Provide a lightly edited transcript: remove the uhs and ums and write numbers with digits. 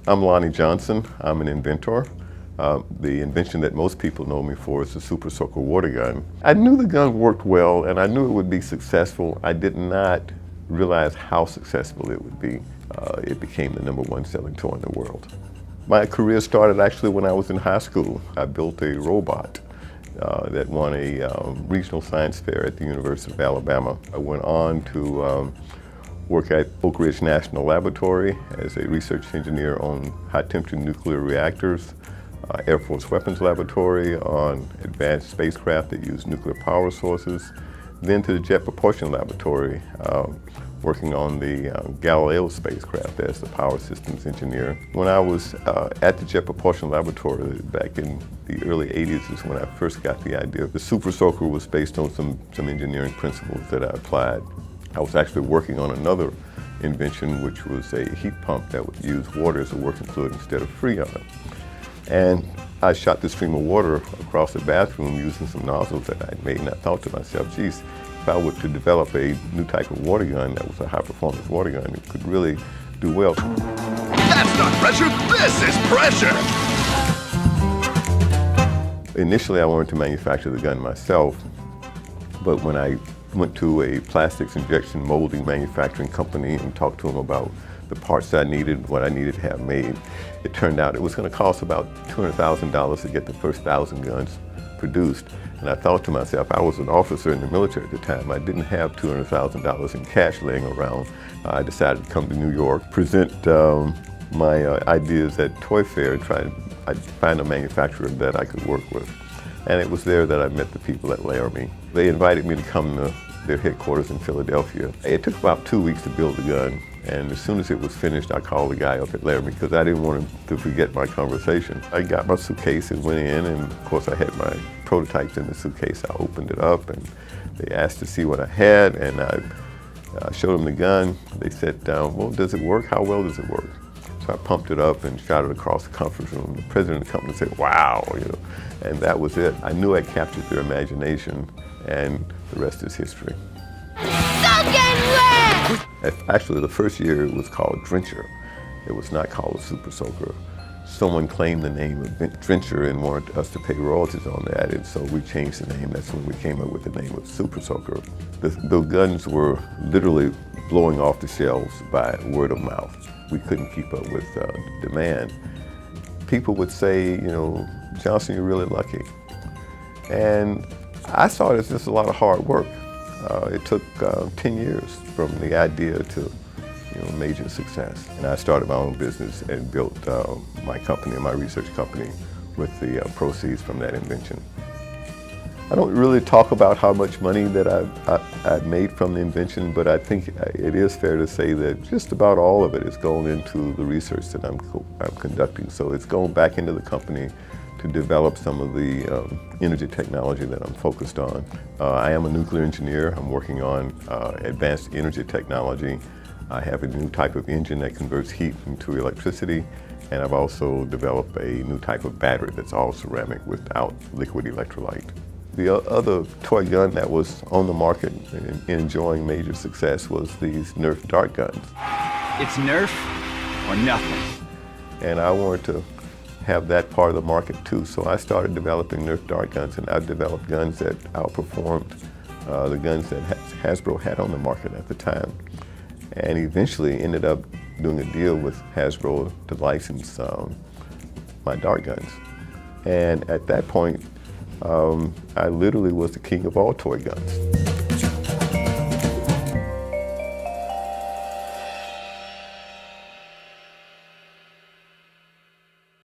I'm Lonnie Johnson. I'm an inventor. The invention that most people know me for is the Super Soaker water gun. I knew the gun worked well and I knew it would be successful. I did not realize how successful it would be. It became the #1 selling toy in the world. My career started actually when I was in high school. I built a robot that won a regional science fair at the University of Alabama. I went on to work at Oak Ridge National Laboratory as a research engineer on high-temperature nuclear reactors, Air Force Weapons Laboratory on advanced spacecraft that use nuclear power sources, then to the Jet Propulsion Laboratory, working on the Galileo spacecraft as the power systems engineer. When I was at the Jet Propulsion Laboratory back in the early 80s is when I first got the idea. The Super Soaker was based on some engineering principles that I applied. I was actually working on another invention, which was a heat pump that would use water as a working fluid instead of Freon. And I shot this stream of water across the bathroom using some nozzles that I made, and I thought to myself, geez, if I were to develop a new type of water gun that was a high-performance water gun, it could really do well. That's not pressure, this is pressure! Initially, I wanted to manufacture the gun myself, but when I went to a plastics injection molding manufacturing company and talked to them about the parts that I needed, what I needed to have made, it turned out it was going to cost about $200,000 to get the first 1,000 guns produced. And I thought to myself, I was an officer in the military at the time. I didn't have $200,000 in cash laying around. I decided to come to New York, present my ideas at Toy Fair, and try to find a manufacturer that I could work with. And it was there that I met the people at Laramie. They invited me to come to their headquarters in Philadelphia. It took about 2 weeks to build the gun, and as soon as it was finished, I called the guy up at Laramie because I didn't want him to forget my conversation. I got my suitcase and went in, and of course I had my prototypes in the suitcase. I opened it up, and they asked to see what I had, and I showed them the gun. They said, well, does it work? How well does it work? So I pumped it up and shot it across the conference room. The president of the company said, wow, and that was it. I knew I captured their imagination, and the rest is history. Actually, the first year it was called Drencher. It was not called a Super Soaker. Someone claimed the name of Drencher and wanted us to pay royalties on that, and so we changed the name. That's when we came up with the name of Super Soaker. The guns were literally blowing off the shelves by word of mouth. We couldn't keep up with demand. People would say, Johnson, you're really lucky. And I saw it as just a lot of hard work. It took 10 years from the idea to major success. And I started my own business and built my company, my research company, with the proceeds from that invention. I don't really talk about how much money that I've made from the invention, but I think it is fair to say that just about all of it is going into the research that I'm conducting. So it's going back into the company to develop some of the energy technology that I'm focused on. I am a nuclear engineer. I'm working on advanced energy technology. I have a new type of engine that converts heat into electricity, and I've also developed a new type of battery that's all ceramic without liquid electrolyte. The other toy gun that was on the market and enjoying major success was these Nerf dart guns. It's Nerf or nothing. And I wanted to have that part of the market too, so I started developing Nerf dart guns, and I developed guns that outperformed the guns that Hasbro had on the market at the time. And eventually ended up doing a deal with Hasbro to license my dart guns. And at that point, I literally was the king of all toy guns.